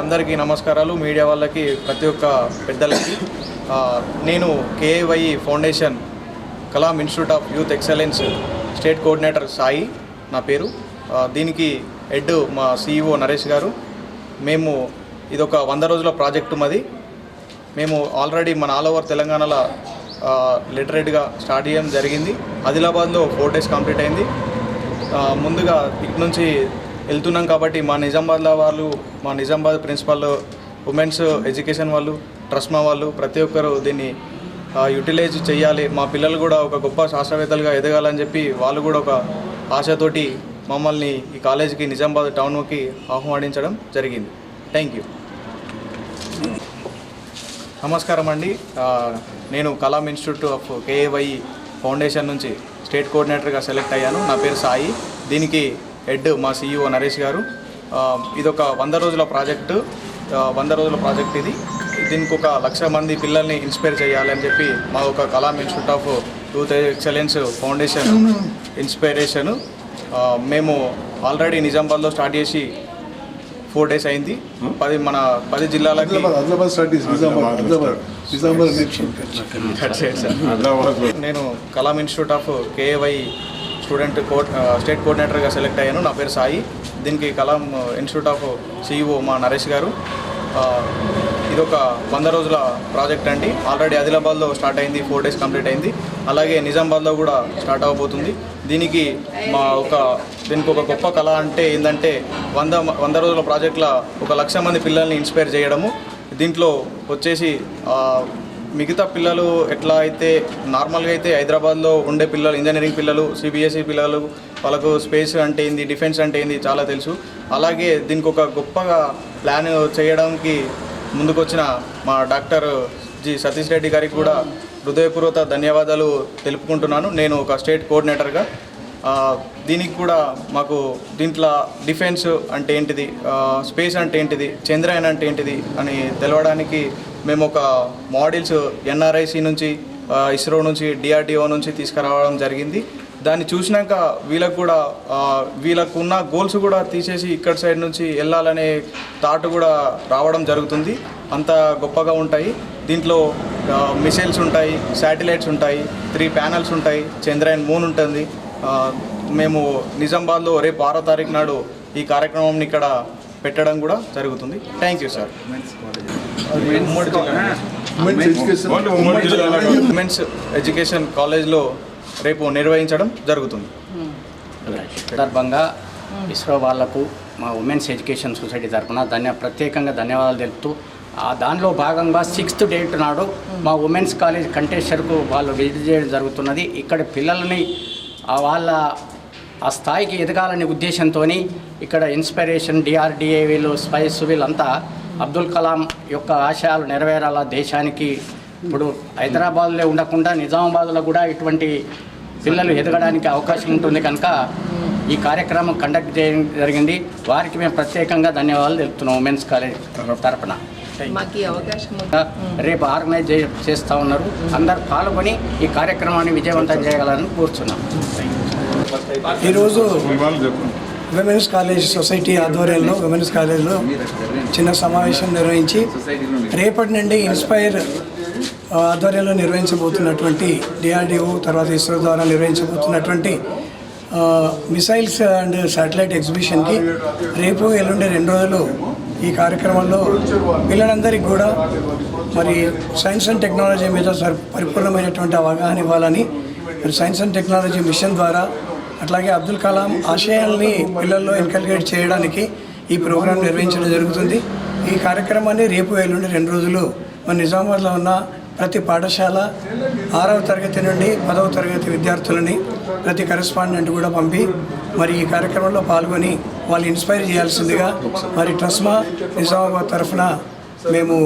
అందరికీ నమస్కారాలు. మీడియా వాళ్ళకి, ప్రతి ఒక్క పెద్దలకి. నేను KAY foundation Kalam institute of youth excellence state coordinator Sai నా పేరు. దీనికి హెడ్ మా CEO నరేష్ గారు. మేము ఇదొక 100 రోజుల ప్రాజెక్టు మాది. మేము ఆల్రెడీ మన ఆల్ ఓవర్ తెలంగాణలో లిటరేట్గా స్టార్ట్ చేయడం జరిగింది. ఆదిలాబాద్లో 4 days కంప్లీట్ అయింది. ముందుగా ఇటు నుంచి వెళ్తున్నాం కాబట్టి మా నిజామాబాద్ ప్రిన్సిపల్, ఉమెన్స్ ఎడ్యుకేషన్ వాళ్ళు, ట్రస్మా వాళ్ళు ప్రతి ఒక్కరు దీన్ని యూటిలైజ్ చేయాలి, మా పిల్లలు కూడా ఒక గొప్ప శాస్త్రవేత్తలుగా ఎదగాలని చెప్పి వాళ్ళు కూడా ఒక ఆశతోటి మమ్మల్ని ఈ కాలేజీకి నిజామాబాద్ టౌన్కి ఆహ్వానించడం జరిగింది. Thank you. నమస్కారం అండి. నేను కలాం ఇన్స్టిట్యూట్ ఆఫ్ కేఏవై ఫౌండేషన్ నుంచి స్టేట్ కోఆర్డినేటర్గా సెలెక్ట్ అయ్యాను. నా పేరు సాయి. దీనికి హెడ్ మా CEO నరేష్ గారు. ఇదొక 100 రోజుల ప్రాజెక్టు. 100 రోజుల ప్రాజెక్ట్ ఇది. దీనికి ఒక 1,00,000 మంది పిల్లల్ని ఇన్స్పైర్ చేయాలని చెప్పి మా ఒక Kalam institute of youth excellence foundation inspiration. మేము ఆల్రెడీ నిజామాబాద్లో స్టార్ట్ చేసి 4 days అయింది. 10 జిల్లాలకి నేను Kalam institute of KAY state కోఆర్డినేటర్గా సెలెక్ట్ అయ్యాను. నా పేరు సాయి. దీనికి కలాం ఇన్స్టిట్యూట్ ఆఫ్ CEO మా నరేష్ గారు. ఇదొక 100 రోజుల ప్రాజెక్ట్ అండి. ఆల్రెడీ ఆదిలాబాద్లో స్టార్ట్ అయింది, 4 days కంప్లీట్ అయింది. అలాగే నిజామాబాద్లో కూడా స్టార్ట్ అవ్వబోతుంది. దీనికి ఒక గొప్ప కళ అంటే ఏంటంటే 100 రోజుల ప్రాజెక్టులో ఒక 1,00,000 మంది పిల్లల్ని ఇన్స్పైర్ చేయడము. దీంట్లో వచ్చేసి మిగతా పిల్లలు ఎట్లా అయితే నార్మల్గా అయితే హైదరాబాద్లో ఉండే పిల్లలు, ఇంజనీరింగ్ పిల్లలు, CBSE పిల్లలు, వాళ్ళకు స్పేస్ అంటే ఏంది, డిఫెన్స్ అంటే ఏంది చాలా తెలుసు. అలాగే దీనికి ఒక గొప్పగా ప్లాన్ చేయడానికి ముందుకొచ్చిన మా డాక్టర్ జి సతీష్ రెడ్డి గారికి కూడా హృదయపూర్వక ధన్యవాదాలు తెలుపుకుంటున్నాను. నేను ఒక స్టేట్ కోఆర్డినేటర్గా. దీనికి కూడా మాకు దీంట్లో డిఫెన్స్ అంటే ఏంటిది, స్పేస్ అంటే ఏంటిది, చంద్రయాన్ అంటే ఏంటిది అని తెలవడానికి మేము ఒక మోడల్స్ NRIC నుంచి, ISRO నుంచి, DRDO నుంచి తీసుకురావడం జరిగింది. దాన్ని చూసినాక వీళ్ళకున్న గోల్స్ కూడా తీసేసి ఇక్కడ సైడ్ నుంచి వెళ్ళాలనే థాట్ కూడా రావడం జరుగుతుంది. అంత గొప్పగా ఉంటాయి. దీంట్లో మిసైల్స్ ఉంటాయి, శాటిలైట్స్ ఉంటాయి, 3 panels ఉంటాయి, చంద్రయాన్ మూన్ ఉంటుంది. మేము నిజామాబాద్లో రేపు 6వ తారీఖు నాడు ఈ కార్యక్రమం ఇక్కడ పెట్టడం కూడా జరుగుతుంది. Thank you sir. Women's education కాలేజ్లో రేపు నిర్వహించడం జరుగుతుంది. సందర్భంగా ISRO వాళ్లకు మా ఉమెన్స్ ఎడ్యుకేషన్ సొసైటీ తరఫున ప్రత్యేకంగా ధన్యవాదాలు తెలుపుతూ, దానిలో భాగంగా 6th date నాడు మా ఉమెన్స్ కాలేజ్ కంటెస్టర్కు వాళ్ళు విజిట్ చేయడం జరుగుతున్నది. ఇక్కడ పిల్లలని వాళ్ళ ఆ స్థాయికి ఎదగాలనే ఉద్దేశంతో ఇక్కడ ఇన్స్పిరేషన్, DRDA వీళ్ళు, స్పైస్ వీళ్ళంతా అబ్దుల్ కలాం యొక్క ఆశయాలు నెరవేరాల దేశానికి. ఇప్పుడు హైదరాబాద్లో ఉండకుండా నిజామాబాద్లో కూడా ఇటువంటి పిల్లలు ఎదగడానికి అవకాశం ఉంటుంది కనుక ఈ కార్యక్రమం కండక్ట్ చేయడం జరిగింది. వారికి మేము ప్రత్యేకంగా ధన్యవాదాలు తెలుపుతున్నాం ఉమెన్స్ కాలేజ్ తరఫున. రేపు ఆర్గనైజ్ చేస్తూ ఉన్నారు. అందరు పాల్గొని ఈ కార్యక్రమాన్ని విజయవంతం చేయగలరని కోరుచున్నాం. ఈరోజు విమెన్స్ కాలేజ్ సొసైటీ ఆధ్వర్యంలో విమెన్స్ కాలేజ్లో చిన్న సమావేశం నిర్వహించి రేపటి నుండి ఇన్స్పైర్ ఆధ్వర్యంలో నిర్వహించబోతున్నటువంటి DRDO తర్వాత ISRO ద్వారా నిర్వహించబోతున్నటువంటి మిసైల్స్ అండ్ శాటిలైట్ ఎగ్జిబిషన్కి రేపు ఎల్లుండి 2 రోజులు ఈ కార్యక్రమంలో పిల్లలందరికీ కూడా మరి సైన్స్ అండ్ టెక్నాలజీ మీద పరిపూర్ణమైనటువంటి అవగాహన ఇవ్వాలని మరి సైన్స్ అండ్ టెక్నాలజీ మిషన్ ద్వారా అట్లాగే అబ్దుల్ కలాం ఆశయాల్ని పిల్లల్లో ఇన్కల్కేట్ చేయడానికి ఈ ప్రోగ్రాం నిర్వహించడం జరుగుతుంది. ఈ కార్యక్రమాన్ని రేపు ఎల్లుండి 2 రోజులు మన నిజామాబాద్లో ఉన్న ప్రతి పాఠశాల 6వ తరగతి నుండి 10వ తరగతి విద్యార్థులని ప్రతి కరెస్పాండెంట్ కూడా పంపి మరి ఈ కార్యక్రమంలో పాల్గొని వాళ్ళు ఇన్స్పైర్ చేయాల్సిందిగా మరి ట్రస్మా నిజామాబాద్ తరఫున మేము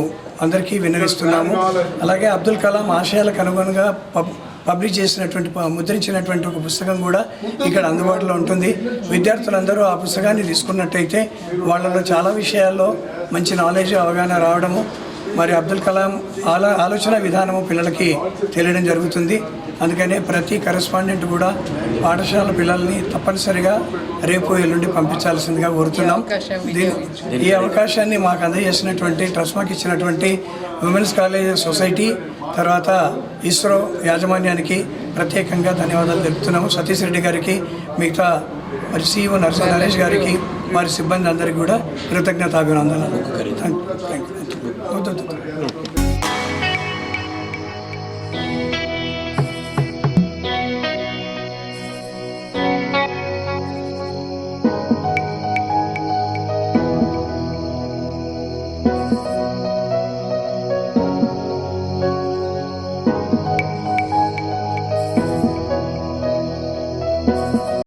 అందరికీ విన్నవిస్తున్నాము. అలాగే అబ్దుల్ కలాం ఆశయాలకు అనుగుణంగా పబ్లిష్ చేసినటువంటి ముద్రించినటువంటి ఒక పుస్తకం కూడా ఇక్కడ అందుబాటులో ఉంటుంది. విద్యార్థులందరూ ఆ పుస్తకాన్ని తీసుకున్నట్టయితే వాళ్ళలో చాలా విషయాల్లో మంచి నాలెడ్జ్, అవగాహన రావడము, మరి అబ్దుల్ కలాం ఆలోచన విధానము పిల్లలకి తెలియడం జరుగుతుంది. అందుకనే ప్రతి కరెస్పాండెంట్ కూడా పాఠశాల పిల్లల్ని తప్పనిసరిగా రేపు ఎల్లుండి పంపించాల్సిందిగా కోరుతున్నాం. ఈ అవకాశాన్ని మాకు అందజేసినటువంటి ట్రస్మాకి ఇచ్చినటువంటి ఉమెన్స్ కాలేజ్ సొసైటీ తర్వాత ఇస్రో యాజమాన్యానికి ప్రత్యేకంగా ధన్యవాదాలు తెలుపుతున్నాము. సతీష్ రెడ్డి గారికి, మిగతా మరి CEO నరేష్ గారికి, వారి సిబ్బంది అందరికీ కూడా కృతజ్ఞతాభినందనలు. Thank you.